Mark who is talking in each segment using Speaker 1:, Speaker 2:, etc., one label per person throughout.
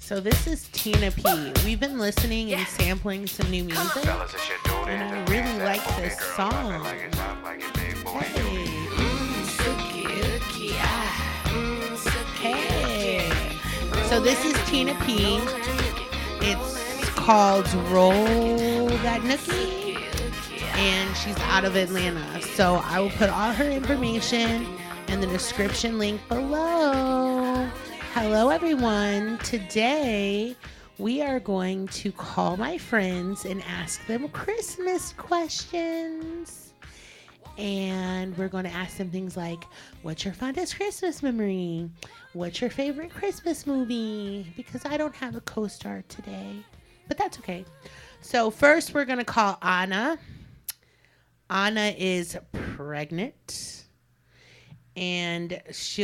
Speaker 1: So this is Tina P. We've been listening and sampling some new music, and I really like this song. Hey. So this is Tina P. It's called Roll That Nookie, and she's out of Atlanta. So I will put all her information in the description link below. Hello, everyone. Today, we are going to call my friends and ask them Christmas questions. And we're going to ask them things like, what's your fondest Christmas memory? What's your favorite Christmas movie? Because I don't have a co-star today, but that's okay. So first, we're going to call Anna. Anna is pregnant. And she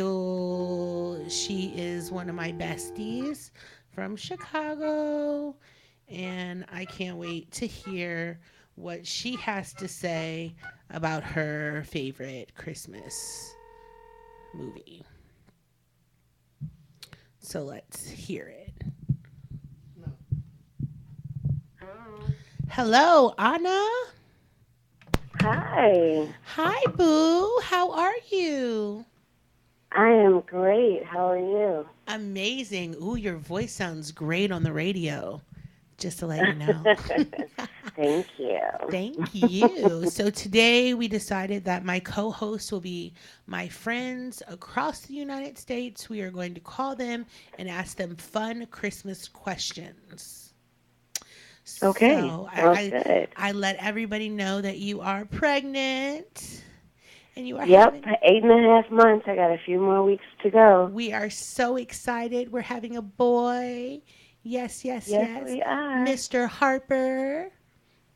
Speaker 1: is one of my besties from Chicago, and I can't wait to hear what she has to say about her favorite Christmas movie. So let's hear it. Hello, Anna.
Speaker 2: Hi.
Speaker 1: Hi, Boo. How are you?
Speaker 2: I am great. How are you?
Speaker 1: Amazing. Ooh, your voice sounds great on the radio. Just to let you know.
Speaker 2: Thank you.
Speaker 1: Thank you. So today we decided that my co-host will be my friends across the United States. We are going to call them and ask them fun Christmas questions.
Speaker 2: Okay.
Speaker 1: So
Speaker 2: Sounds good.
Speaker 1: I let everybody know that you are pregnant and you are
Speaker 2: Yep,
Speaker 1: having
Speaker 2: 8.5 months. I got a few more weeks to go.
Speaker 1: we are so excited. We're having a boy. Yes, yes,
Speaker 2: Yes,
Speaker 1: yes.
Speaker 2: we are.
Speaker 1: Mr. Harper.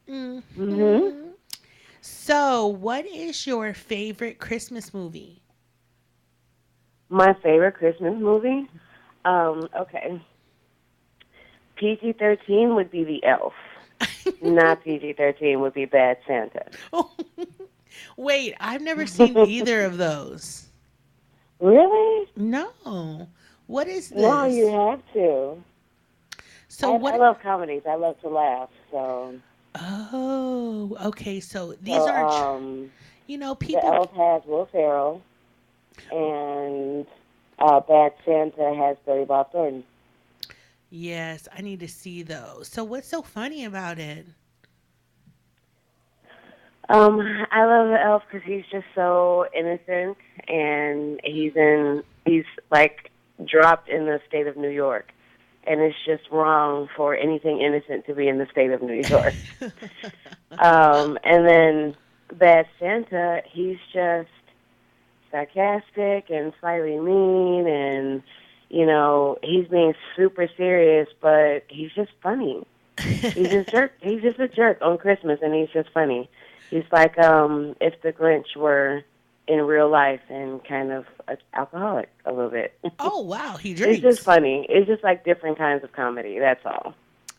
Speaker 2: Mhm.
Speaker 1: Hmm. So, what is your favorite Christmas movie?
Speaker 2: My favorite Christmas movie? Okay. PG-13 would be The Elf. Not PG-13 would be Bad Santa.
Speaker 1: Oh, wait, I've never seen either of those.
Speaker 2: Really?
Speaker 1: No. What is
Speaker 2: No, you
Speaker 1: this?
Speaker 2: have to.
Speaker 1: So,
Speaker 2: I
Speaker 1: what?
Speaker 2: love comedies. I love to laugh.
Speaker 1: Oh, okay. So, these
Speaker 2: So,
Speaker 1: aren't,
Speaker 2: The
Speaker 1: people.
Speaker 2: Elf has Will Ferrell, and Bad Santa has Billy Bob Thornton.
Speaker 1: Yes, I need to see those. So, what's so funny about it?
Speaker 2: I love the Elf because he's just so innocent, and he's like dropped in the state of New York, and it's just wrong for anything innocent to be in the state of New York. And then Bad Santa, he's just sarcastic and slightly mean, and he's being super serious, but he's just funny. He's just jerk. He's just a jerk on Christmas, and he's just funny. He's like if the Grinch were in real life and kind of an alcoholic a little bit.
Speaker 1: Oh, wow, he
Speaker 2: It's just
Speaker 1: drinks.
Speaker 2: funny. It's just like different kinds of comedy. That's all.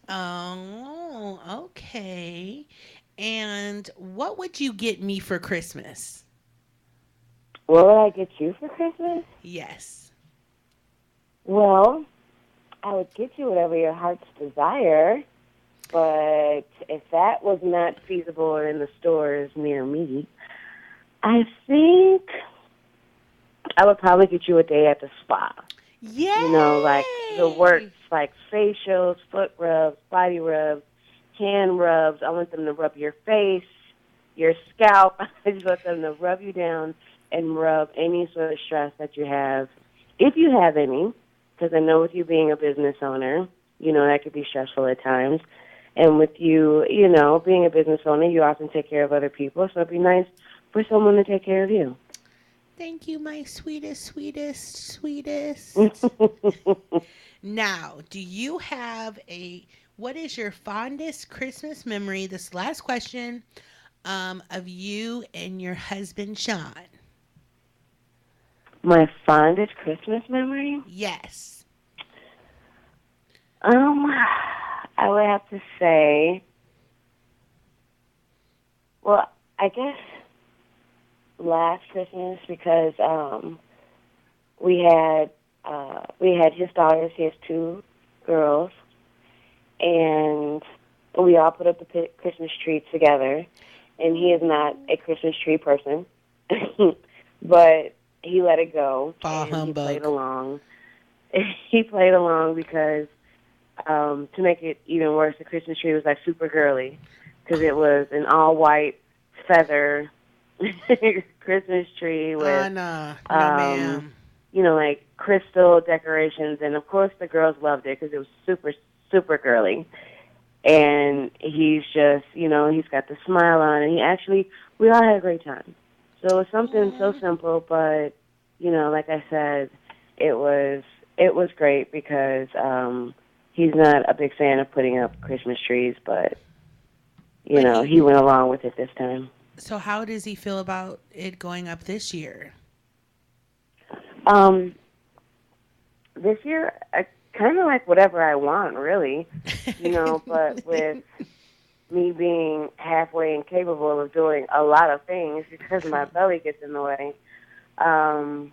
Speaker 1: Oh, okay. And what would you get me for Christmas?
Speaker 2: What would I get you for Christmas?
Speaker 1: Yes.
Speaker 2: Well, I would get you whatever your heart's desire. But if that was not feasible or in the stores near me, I think I would probably get you a day at the spa. Like the works,
Speaker 1: Yay!
Speaker 2: like facials, foot rubs, body rubs, hand rubs. I want them to rub your face, your scalp. I just want them to rub you down and rub any sort of stress that you have, if you have any, because I know with you being a business owner, that could be stressful at times. And with you, being a business owner, you often take care of other people, so it'd be nice for someone to take care of you.
Speaker 1: Thank you, my sweetest, sweetest, sweetest. Now, what is your fondest Christmas memory? This last question, of you and your husband, Sean.
Speaker 2: My fondest Christmas memory?
Speaker 1: Yes.
Speaker 2: I would have to say, well, I guess last Christmas because we had his daughters. He has two girls, and we all put up the Christmas tree together. And he is not a Christmas tree person, but he let it go
Speaker 1: Bah
Speaker 2: and he played
Speaker 1: humbug.
Speaker 2: along. He played along because to make it even worse, the Christmas tree was like super girly because it was an all white feather Christmas tree with,
Speaker 1: Nah. No,
Speaker 2: um,
Speaker 1: ma'am.
Speaker 2: like crystal decorations, and of course the girls loved it because it was super super girly. And he's just, he's got the smile on, and we all had a great time. So it was something so
Speaker 1: Aw.
Speaker 2: simple, but like I said, it was great because he's not a big fan of putting up Christmas trees, but
Speaker 1: But he.
Speaker 2: he went along with it this time.
Speaker 1: So how does he feel about it going up this year?
Speaker 2: Um, this year, I kind of like whatever I want, really, but with me being halfway incapable of doing a lot of things because my belly gets in the way, um,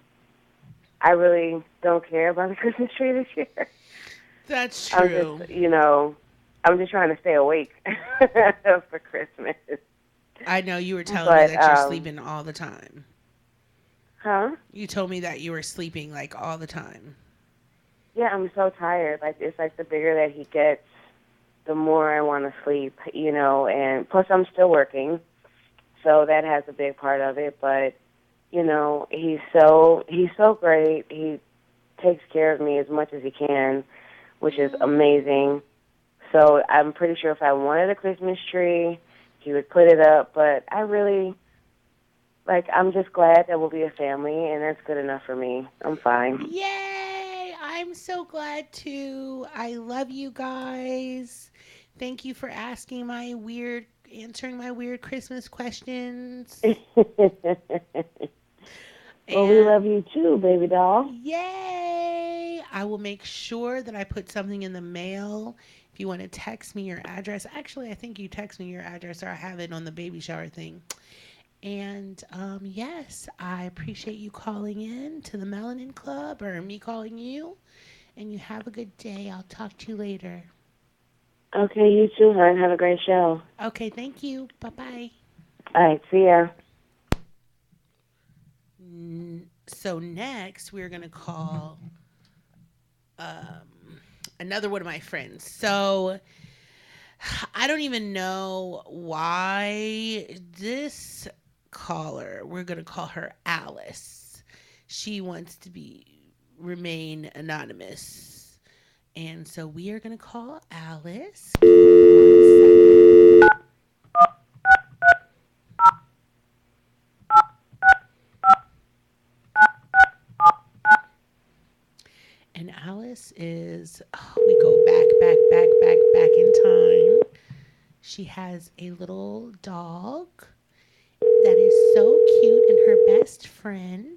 Speaker 2: I really don't care about the Christmas tree this year.
Speaker 1: That's
Speaker 2: I'm just,
Speaker 1: true.
Speaker 2: I'm just trying to stay awake for Christmas.
Speaker 1: I know you were telling me
Speaker 2: But,
Speaker 1: that you're sleeping all the time.
Speaker 2: huh?
Speaker 1: You told me that you were sleeping like all the time.
Speaker 2: Yeah, I'm so tired. Like, it's like the bigger that he gets, the more I want to sleep, and plus I'm still working, so that has a big part of it. But he's so great. He takes care of me as much as he can, which is amazing. So I'm pretty sure if I wanted a Christmas tree, he would put it up. But I really I'm just glad that we'll be a family, and that's good enough for me. I'm fine.
Speaker 1: Yay! I'm so glad too. I love you guys. Thank you for answering my weird Christmas questions.
Speaker 2: Well, we love
Speaker 1: And
Speaker 2: you too, baby doll.
Speaker 1: yay! I will make sure that I put something in the mail. If you want to text me your address, actually, I think you text me your address or I have it on the baby shower thing. And yes, I appreciate you calling in to the Melanin Club or me calling you. And you have a good day. I'll talk to you later.
Speaker 2: Okay, you too, hon. Have a great show.
Speaker 1: Okay, thank you. Bye bye.
Speaker 2: All right, see ya.
Speaker 1: So, next, we're going to call another one of my friends. So, I don't even know why this caller, we're going to call her Alice. She wants to remain anonymous. And so we are going to call Alice. Give me 1 second. And Alice is, we go back in time. She has a little dog that is so cute and her best friend.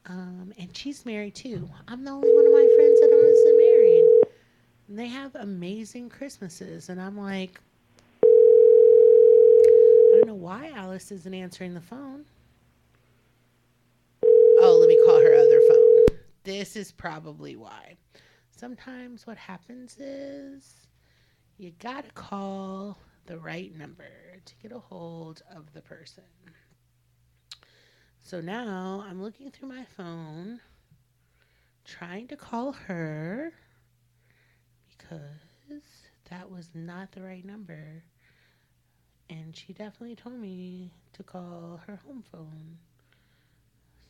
Speaker 1: And she's married too. I'm the only one of my friends that isn't married. And they have amazing Christmases. And I'm like, I don't know why Alice isn't answering the phone. Oh, let me call her other phone. This is probably why. Sometimes what happens is you gotta call the right number to get a hold of the person. So now I'm looking through my phone, trying to call her because that was not the right number. And she definitely told me to call her home phone.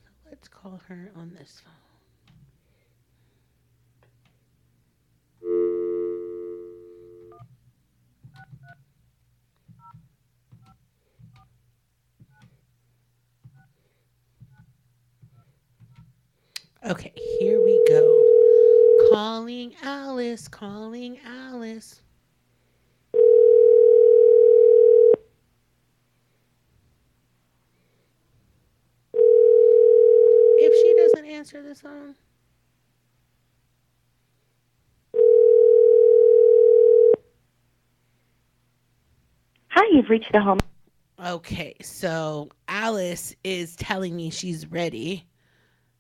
Speaker 1: So let's call her on this phone. Okay, here we go. Calling Alice, calling Alice. If she doesn't answer the phone.
Speaker 2: Hi, you've reached the home.
Speaker 1: Okay, so Alice is telling me she's ready,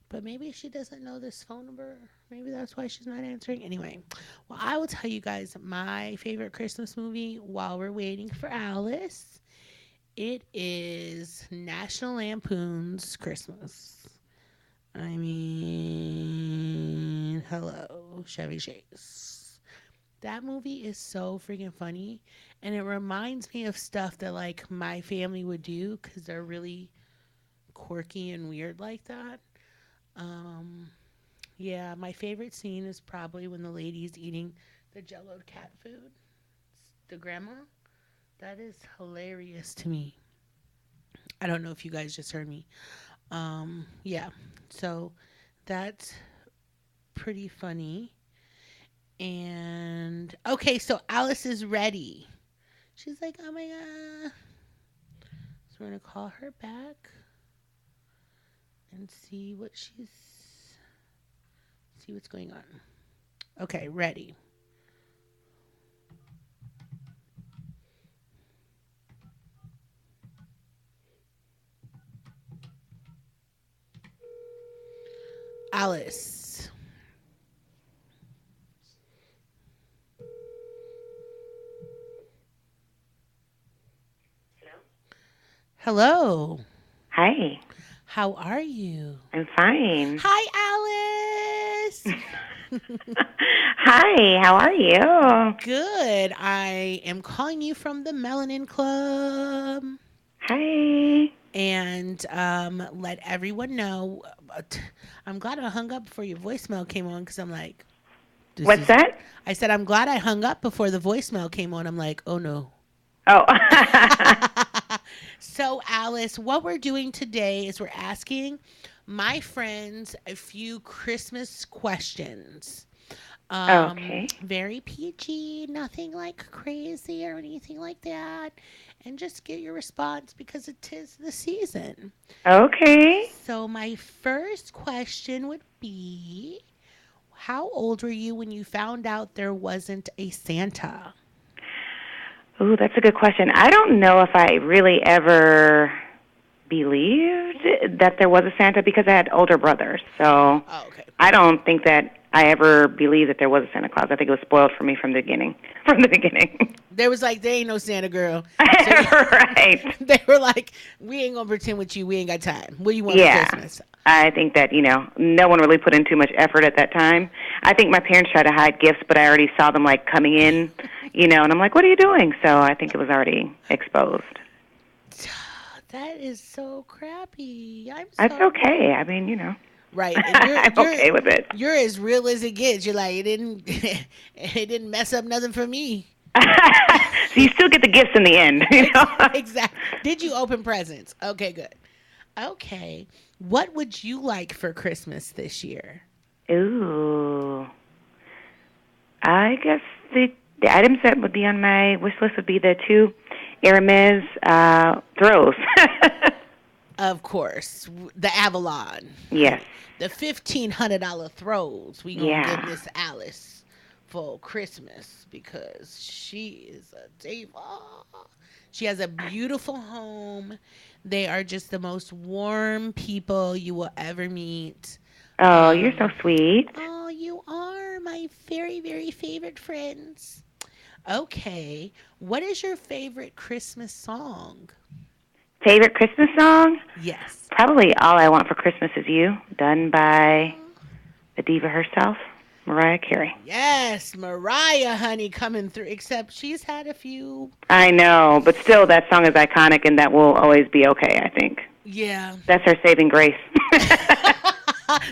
Speaker 1: But maybe she doesn't know this phone number. Maybe that's why she's not answering. Anyway, well, I will tell you guys my favorite Christmas movie while we're waiting for Alice. It is National Lampoon's Christmas. I mean, hello, Chevy Chase. That movie is so freaking funny. And it reminds me of stuff that, like, my family would do because they're really quirky and weird like that. Um, yeah, my favorite scene is probably when the lady's eating the jello cat food. The grandma. That is hilarious to me. I don't know if you guys just heard me. Yeah. So that's pretty funny. And okay, so Alice is ready. She's like, oh my God. So we're going to call her back and see what's going on. Okay, ready. Alice. Hello.
Speaker 3: Hi,
Speaker 1: How are you?
Speaker 3: I'm fine.
Speaker 1: Hi, Alice.
Speaker 3: Hi, how are you?
Speaker 1: Good. I am calling you from the Melanin Club.
Speaker 3: Hi.
Speaker 1: And let everyone know. I'm glad I hung up before your voicemail came on because I'm like, this
Speaker 3: What's
Speaker 1: is.
Speaker 3: that?
Speaker 1: I said, I'm glad I hung up before the voicemail came on. I'm like, oh no.
Speaker 3: Oh.
Speaker 1: So, Alice, what we're doing today is we're asking my friends a few Christmas questions.
Speaker 3: Okay.
Speaker 1: Very PG, nothing like crazy or anything like that. And just get your response because it is the season.
Speaker 3: Okay.
Speaker 1: So, my first question would be, how old were you when you found out there wasn't a Santa?
Speaker 3: Ooh, that's a good question. I don't know if I really ever believed that there was a Santa because I had older brothers. So
Speaker 1: Oh, okay.
Speaker 3: I don't think that I ever believed that there was a Santa Claus. I think it was spoiled for me from the beginning. From the beginning.
Speaker 1: There was like, there ain't no Santa girl. So
Speaker 3: Right.
Speaker 1: they were like, we ain't gonna pretend with you. We ain't got time. What do you want for
Speaker 3: Yeah.
Speaker 1: Christmas?
Speaker 3: I think that, no one really put in too much effort at that time. I think my parents tried to hide gifts, but I already saw them, like, coming in, and I'm like, what are you doing? So I think it was already exposed.
Speaker 1: That is so crappy. I'm
Speaker 3: That's
Speaker 1: sorry.
Speaker 3: okay. I mean.
Speaker 1: Right, and
Speaker 3: I'm okay with it.
Speaker 1: you're as real as it gets. You're like, it didn't it didn't mess up nothing for me.
Speaker 3: So you still get the gifts in the end.
Speaker 1: Exactly. Did you open presents? Okay, good. Okay, what would you like for Christmas this year?
Speaker 3: Ooh. I guess the items that would be on my wish list would be the two Hermes throws.
Speaker 1: Of course, the Avalon.
Speaker 3: Yes.
Speaker 1: The $1,500 throws we gonna give
Speaker 3: Yeah.
Speaker 1: Miss Alice for Christmas because she is a diva. She has a beautiful home. They are just the most warm people you will ever meet.
Speaker 3: Oh, you're so sweet.
Speaker 1: Oh, you are my very, very favorite friends. Okay, what is your favorite Christmas song?
Speaker 3: Favorite Christmas song?
Speaker 1: Yes.
Speaker 3: Probably All I Want for Christmas Is You, done by the diva herself, Mariah Carey.
Speaker 1: Yes, Mariah, honey, coming through. Except she's had a few.
Speaker 3: I know, but still that song is iconic and that will always be okay, I think.
Speaker 1: Yeah.
Speaker 3: That's her saving grace.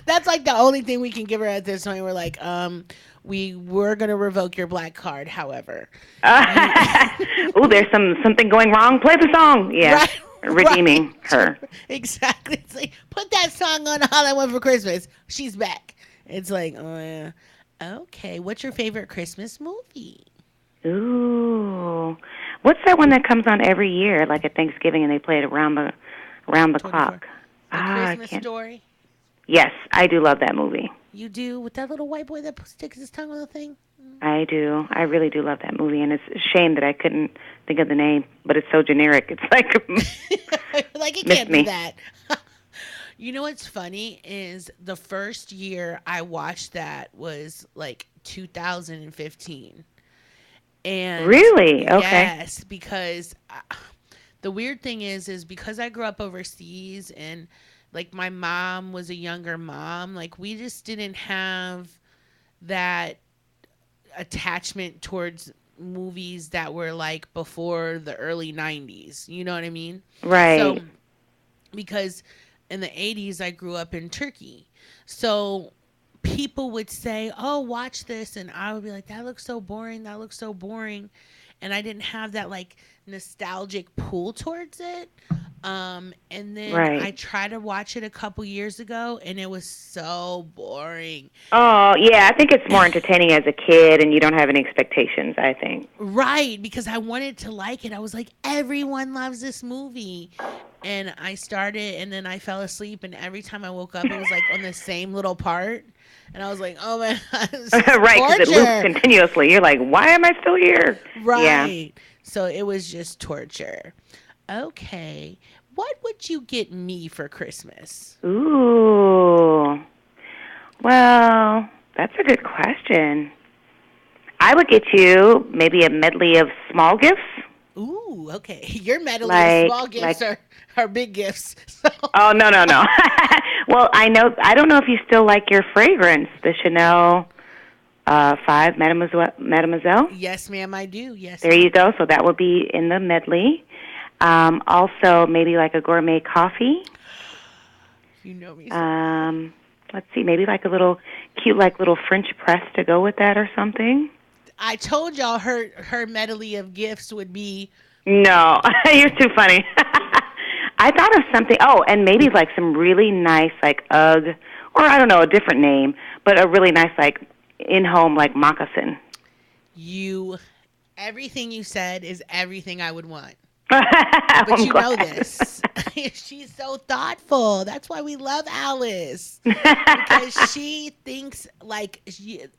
Speaker 1: That's like the only thing we can give her at this point. We're like, we were gonna revoke your black card, however.
Speaker 3: Ooh, there's something going wrong. Play the song. Yeah.
Speaker 1: Right,
Speaker 3: Redeeming her.
Speaker 1: Exactly. It's like, put that song on All I Want for Christmas. She's back. It's like, oh yeah. Okay. What's your favorite Christmas movie?
Speaker 3: Ooh. What's that one that comes on every year, like at Thanksgiving, and they play it around the
Speaker 1: 24.
Speaker 3: clock?
Speaker 1: The
Speaker 3: I
Speaker 1: Christmas
Speaker 3: can't.
Speaker 1: Story.
Speaker 3: Yes, I do love that movie.
Speaker 1: You do, with that little white boy that sticks his tongue on the thing.
Speaker 3: I do. I really do love that movie, and it's a shame that I couldn't think of the name, but it's so generic. It's like
Speaker 1: Like it
Speaker 3: missed
Speaker 1: can't be
Speaker 3: me.
Speaker 1: that. You know what's funny is the first year I watched that was like 2015. And
Speaker 3: Really? Okay.
Speaker 1: yes, because the weird thing is because I grew up overseas and like my mom was a younger mom, like we just didn't have that attachment towards movies that were like before the early 90s. You know what I mean? So
Speaker 3: Right.
Speaker 1: because in the 80s I grew up in Turkey. So people would say, "Oh, watch this." And I would be like, "That looks so boring. That looks so boring." And I didn't have that like nostalgic pull towards it. And then I
Speaker 3: Right.
Speaker 1: tried to watch it a couple years ago and it was so boring.
Speaker 3: Oh, yeah, I think it's more entertaining as a kid and you don't have any expectations, I think.
Speaker 1: Right, because I wanted to like it. I was like, everyone loves this movie. And I started and then I fell asleep and every time I woke up it was like on the same little part. And I was like, oh my God, this is
Speaker 3: Right, because it loops
Speaker 1: torture.
Speaker 3: continuously. You're like, why am I still here? Yeah.
Speaker 1: Right. So it was just torture. Okay. What would you get me for Christmas?
Speaker 3: Ooh. Well, that's a good question. I would get you maybe a medley of small gifts.
Speaker 1: Ooh, okay. Your medley of small
Speaker 3: Like
Speaker 1: gifts are big gifts. So
Speaker 3: oh, no, no, no. Well, I don't know if you still like your fragrance, the Chanel 5 Mademoiselle.
Speaker 1: yes, ma'am, I do. Yes,
Speaker 3: There
Speaker 1: ma'am.
Speaker 3: you go. So that would be in the medley. Also, maybe like a gourmet coffee.
Speaker 1: You know me so well.
Speaker 3: Let's see, maybe like a little cute, like little French press to go with that or something.
Speaker 1: I told y'all her medley of gifts would be
Speaker 3: No, you're too funny. I thought of something. Oh, and maybe like some really nice, like UGG, or I don't know, a different name, but a really nice, like in-home, like moccasin.
Speaker 1: you. Everything you said is everything I would want. But
Speaker 3: I'm
Speaker 1: you know
Speaker 3: glad.
Speaker 1: this. She's so thoughtful. That's why we love Alice. Because she thinks like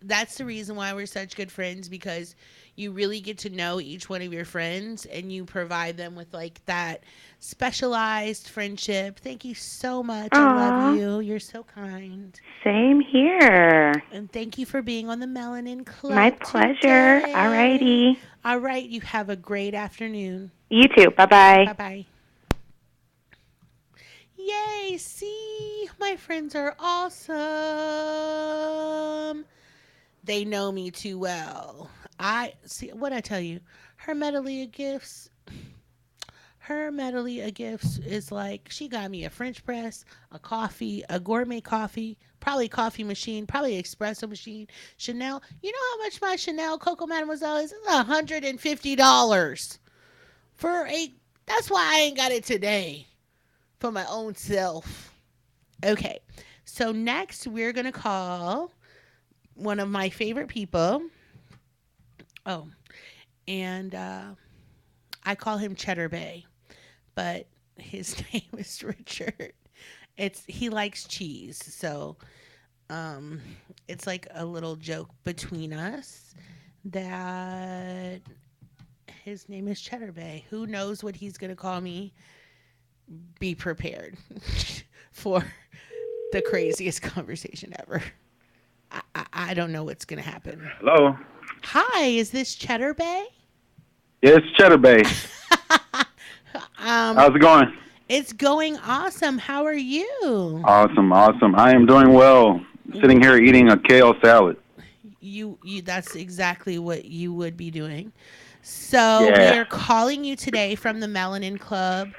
Speaker 1: that's the reason why we're such good friends because you really get to know each one of your friends and you provide them with like that specialized friendship. Thank you so much. I love
Speaker 3: Aw,
Speaker 1: you. You're so kind.
Speaker 3: same here.
Speaker 1: And thank you for being on the Melanin
Speaker 3: My
Speaker 1: Club
Speaker 3: pleasure.
Speaker 1: today.
Speaker 3: Alrighty.
Speaker 1: All right, you have a great afternoon.
Speaker 3: You too. Bye-bye.
Speaker 1: Bye bye. Yay, see, my friends are awesome. They know me too well. I see what I tell you. Her medley of gifts. Her medley of gifts is like she got me a French press, a coffee, a gourmet coffee, probably coffee machine, probably espresso machine, Chanel. You know how much my Chanel Coco Mademoiselle is? It's $150 for a. That's why I ain't got it today for my own self. Okay, so next we're gonna call one of my favorite people. Oh, and I call him Cheddar Bay, but his name is Richard. It's he likes cheese, so um, it's like a little joke between us that his name is Cheddar Bay. Who knows what he's gonna call me? Be prepared for the craziest conversation ever. I don't know what's gonna happen.
Speaker 4: Hello.
Speaker 1: Hi, is this Cheddar Bay?
Speaker 4: Yes, Cheddar Bay.
Speaker 1: um,
Speaker 4: How's it going?
Speaker 1: it's going awesome. How are you?
Speaker 4: Awesome, awesome. I am doing well. Sitting here eating a kale salad.
Speaker 1: You that's exactly what you would be doing. So we
Speaker 4: Yeah.
Speaker 1: are calling you today from the Melanin Club.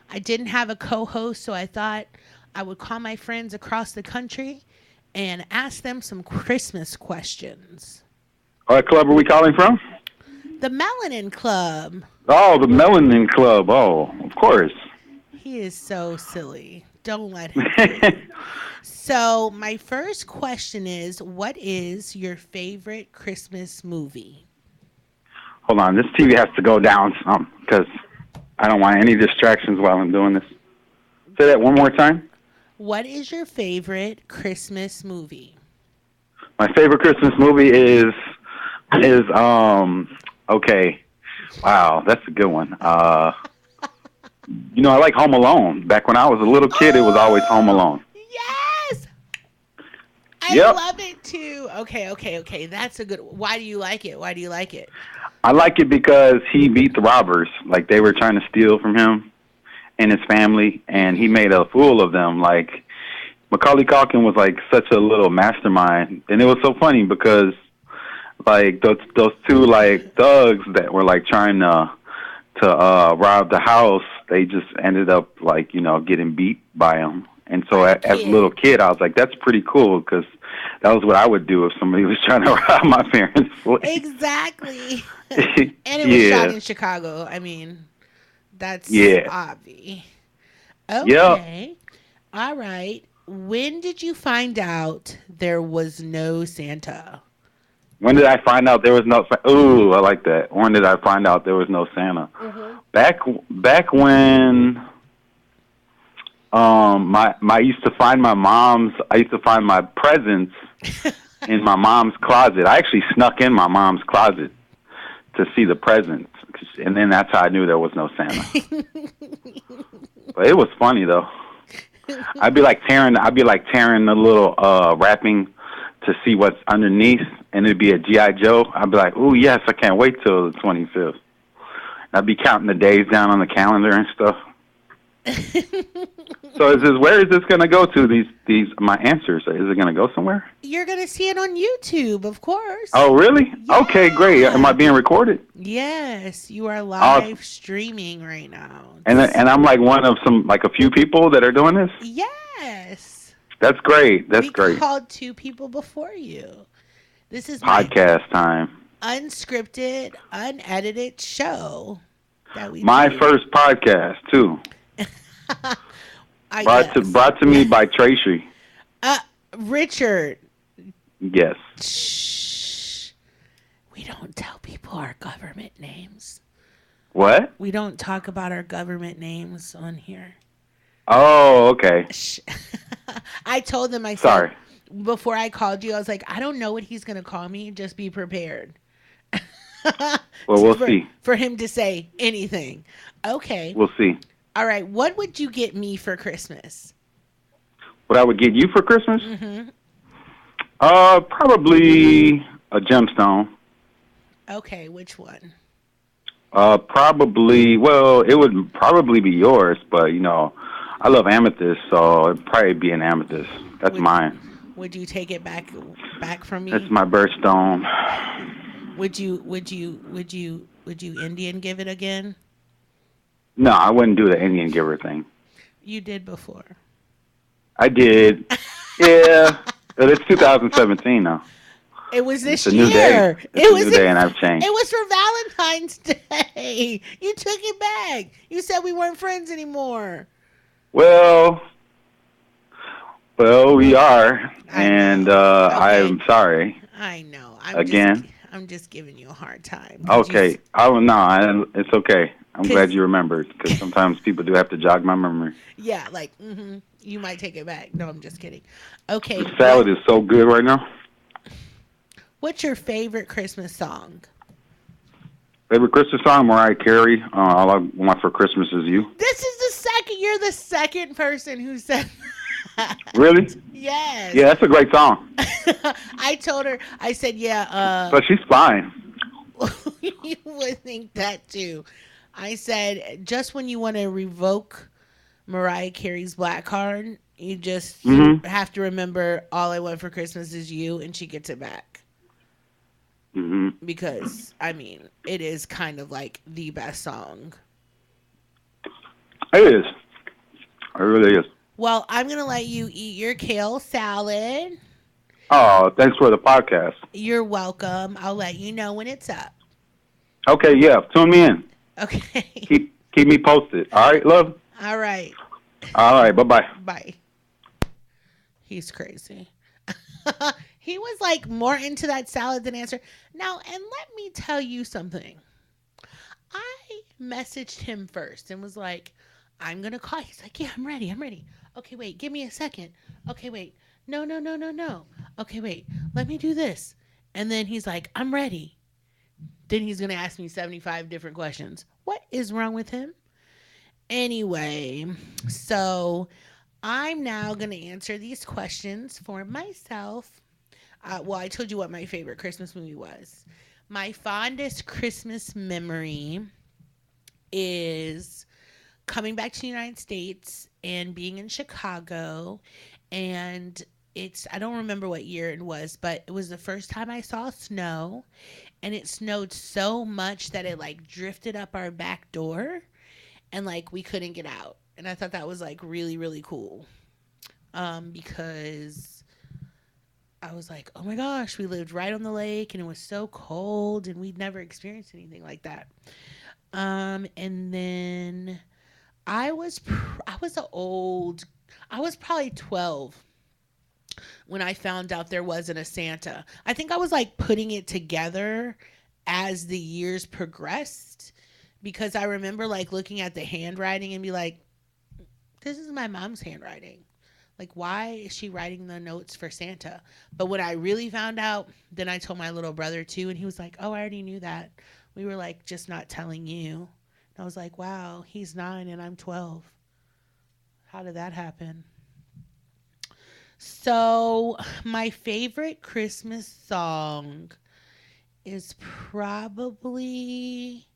Speaker 1: I didn't have a co-host, so I thought I would call my friends across the country and ask them some Christmas questions.
Speaker 4: What club are we calling from?
Speaker 1: The Melanin Club.
Speaker 4: Oh, the Melanin Club. Oh, of course.
Speaker 1: He is so silly. Don't let him be. So, my first question is what is your favorite Christmas movie?
Speaker 4: Hold on. This TV has to go down some because I don't want any distractions while I'm doing this. Say that one more time.
Speaker 1: What is your favorite Christmas movie?
Speaker 4: My favorite Christmas movie is okay. Wow, that's a good one. I like Home Alone. Back when I was a little kid, it was always Home
Speaker 1: Oh,
Speaker 4: Alone.
Speaker 1: yes. I
Speaker 4: Yep.
Speaker 1: love it too. Okay, okay, okay. That's a good. Why do you like it? Why do you like it?
Speaker 4: I like it because he beat the robbers. Like, they were trying to steal from him and his family, and he made a fool of them. Like, Macaulay Culkin was like such a little mastermind, and it was so funny because like those two like thugs that were like trying to rob the house, they just ended up like getting beat by him. And so
Speaker 1: By the
Speaker 4: as a little
Speaker 1: kid.
Speaker 4: kid, I was like, that's pretty cool because that was what I would do if somebody was trying to rob my parents' place.
Speaker 1: Exactly. And it was shot
Speaker 4: Yeah,
Speaker 1: in Chicago. I mean, that's
Speaker 4: yeah,
Speaker 1: obvious.
Speaker 4: yep.
Speaker 1: Okay. All right. When did you find out there was no Santa?
Speaker 4: When did I find out there was no? Ooh, I like that. When did I find out there was no Santa?
Speaker 1: Mm-hmm.
Speaker 4: Back when my I used to find my presents in my mom's closet. I actually snuck in my mom's closet to see the presents, and then that's how I knew there was no Santa. But it was funny though. I'd be like tearing the little wrapping to see what's underneath, and it'd be a GI Joe. I'd be like, "Ooh, yes, I can't wait till the 25th." I'd be counting the days down on the calendar and stuff. So where is this gonna go to? These my answers. Is it gonna go somewhere?
Speaker 1: You're going to see it on YouTube, of course.
Speaker 4: Oh, really? Okay, great. Am I
Speaker 1: Yeah.
Speaker 4: being recorded?
Speaker 1: Yes, you are
Speaker 4: Awesome.
Speaker 1: live streaming right now.
Speaker 4: And I'm like one of a few people that are doing this.
Speaker 1: Yes.
Speaker 4: That's great. That's
Speaker 1: We
Speaker 4: great.
Speaker 1: called two people before you. This is my
Speaker 4: Podcast time.
Speaker 1: unscripted, unedited show that we
Speaker 4: My
Speaker 1: do.
Speaker 4: first podcast too.
Speaker 1: I guess.
Speaker 4: Brought to me by Tracy.
Speaker 1: Uh, Richard,
Speaker 4: Yes.
Speaker 1: shh. We don't tell people our government names.
Speaker 4: What?
Speaker 1: We don't talk about our government names on here.
Speaker 4: Oh, okay.
Speaker 1: Shh. I told them, I said,
Speaker 4: Sorry.
Speaker 1: before I called you, I was like, I don't know what he's going to call me. Just be prepared.
Speaker 4: Well, we'll
Speaker 1: for,
Speaker 4: see.
Speaker 1: for him to say anything. Okay.
Speaker 4: We'll see.
Speaker 1: All right. What would you get me for Christmas?
Speaker 4: What I would get you for Christmas?
Speaker 1: Mm-hmm.
Speaker 4: Probably a gemstone.
Speaker 1: Okay. Which one?
Speaker 4: Probably. Well, it would probably be yours, but I love amethyst, so it'd probably be an amethyst. That's
Speaker 1: Would
Speaker 4: mine.
Speaker 1: Would you take it back from
Speaker 4: That's
Speaker 1: me?
Speaker 4: my birthstone.
Speaker 1: Would you Indian give it again?
Speaker 4: No, I wouldn't do the Indian giver thing.
Speaker 1: You did before.
Speaker 4: I did. Yeah, but it's 2017 now.
Speaker 1: It was this
Speaker 4: It's a new day.
Speaker 1: year.
Speaker 4: It's a new day, and I've changed.
Speaker 1: It was for Valentine's Day. You took it back. You said we weren't friends anymore.
Speaker 4: Well, we are,
Speaker 1: I
Speaker 4: and
Speaker 1: know. Okay.
Speaker 4: I'm sorry
Speaker 1: I know.
Speaker 4: again.
Speaker 1: I'm just giving you a hard time.
Speaker 4: Okay. Oh no, it's okay. I'm
Speaker 1: 'Cause-
Speaker 4: glad you remembered because sometimes people do have to jog my memory.
Speaker 1: Yeah, like you might take it back. No, I'm just kidding. Okay.
Speaker 4: The salad is so good right now.
Speaker 1: What's your favorite Christmas song?
Speaker 4: Favorite Christmas song, Mariah Carey. All I want for Christmas is you.
Speaker 1: This is the second. You're the second person who said that.
Speaker 4: Really?
Speaker 1: Yes.
Speaker 4: Yeah, that's a great song.
Speaker 1: I told her. I said, yeah.
Speaker 4: But she's fine.
Speaker 1: You would think that too. I said, just when you want to revoke Mariah Carey's black card, you just have to remember All I Want for Christmas Is You, and she gets it back. Because, I mean, it is kind of like the best song.
Speaker 4: It is. It really is.
Speaker 1: Well, I'm going to let you eat your kale salad.
Speaker 4: Oh, thanks for the podcast.
Speaker 1: You're welcome. I'll let you know when it's up.
Speaker 4: Okay, yeah. Tune me in.
Speaker 1: Okay.
Speaker 4: Keep me posted. All right, love?
Speaker 1: All right.
Speaker 4: All right, bye-bye.
Speaker 1: Bye. He's crazy. He was like more into that salad than answer. Now, and let me tell you something. I messaged him first and was like, I'm going to call. He's like, yeah, I'm ready. I'm ready. Okay, wait, give me a second. Okay, wait. No. Okay, wait, let me do this. And then he's like, I'm ready. Then he's going to ask me 75 different questions. What is wrong with him? Anyway, so I'm now going to answer these questions for myself. Well, I told you what my favorite Christmas movie was. My fondest Christmas memory is coming back to the United States and being in Chicago. And I don't remember what year it was, but it was the first time I saw snow. And it snowed so much that it like drifted up our back door and like we couldn't get out. And I thought that was like really, really cool. Because I was like, oh my gosh, we lived right on the lake and it was so cold and we'd never experienced anything like that. And then I was probably 12 when I found out there wasn't a Santa. I think I was like putting it together as the years progressed because I remember like looking at the handwriting and be like, this is my mom's handwriting. Like, why is she writing the notes for Santa? But when I really found out, then I told my little brother too, and he was like, oh, I already knew that. We were like, just not telling you. And I was like, wow, he's 9 and I'm 12. How did that happen? So, my favorite Christmas song is probably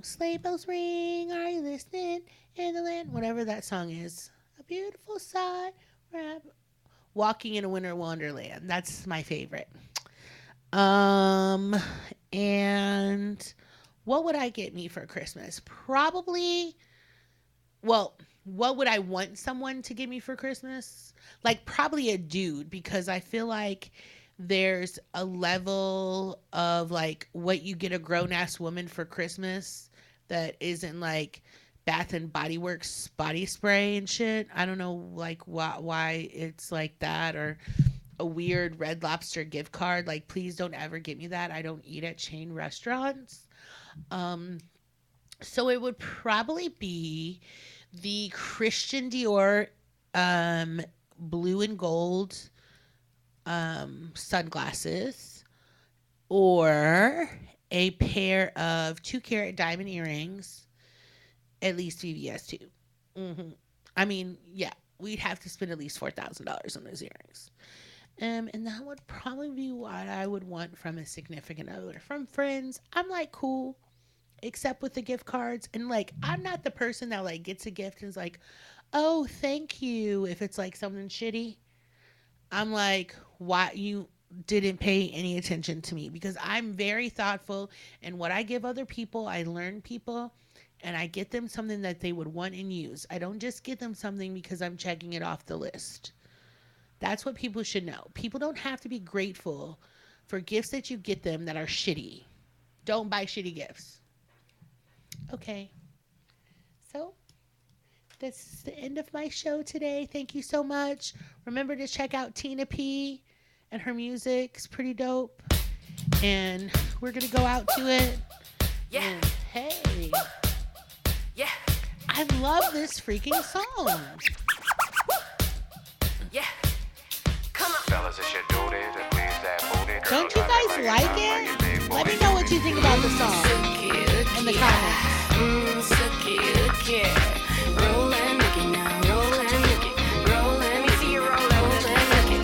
Speaker 1: Sleigh Bells Ring, Are You Listening in the Land? Whatever that song is. A beautiful sight. Walking in a Winter Wonderland. That's my favorite. And what would I get me for Christmas? Probably, well, what would I want someone to give me for Christmas? Like probably a dude, because I feel like there's a level of like what you get a grown ass woman for Christmas that isn't like Bath and Body Works body spray and shit. I don't know like why it's like that, or a weird Red Lobster gift card. Like, please don't ever get me that. I don't eat at chain restaurants. So it would probably be the Christian Dior blue and gold sunglasses, or a pair of 2-carat diamond earrings, at least VVS 2. I mean, yeah, we'd have to spend at least $4,000 on those earrings. And that would probably be what I would want from a significant other. From friends, I'm like, cool, except with the gift cards. And like, I'm not the person that like gets a gift and is like, oh, thank you, if it's like something shitty. I'm like, why you didn't pay any attention to me? Because I'm very thoughtful, and what I give other people, I learn people, and I get them something that they would want and use. I don't just get them something because I'm checking it off the list. That's what people should know. People don't have to be grateful for gifts that you get them that are shitty. Don't buy shitty gifts. Okay. So, this is the end of my show today. Thank you so much. Remember to check out Tina P and her music. It's pretty dope. And we're going to go out to it. Yeah. And hey. Yeah. I love this freaking song. Yeah. Come on. Fellas, it's your duty to please that booty. Don't you guys like it? Let me know what you think about the song in the comments. So cute,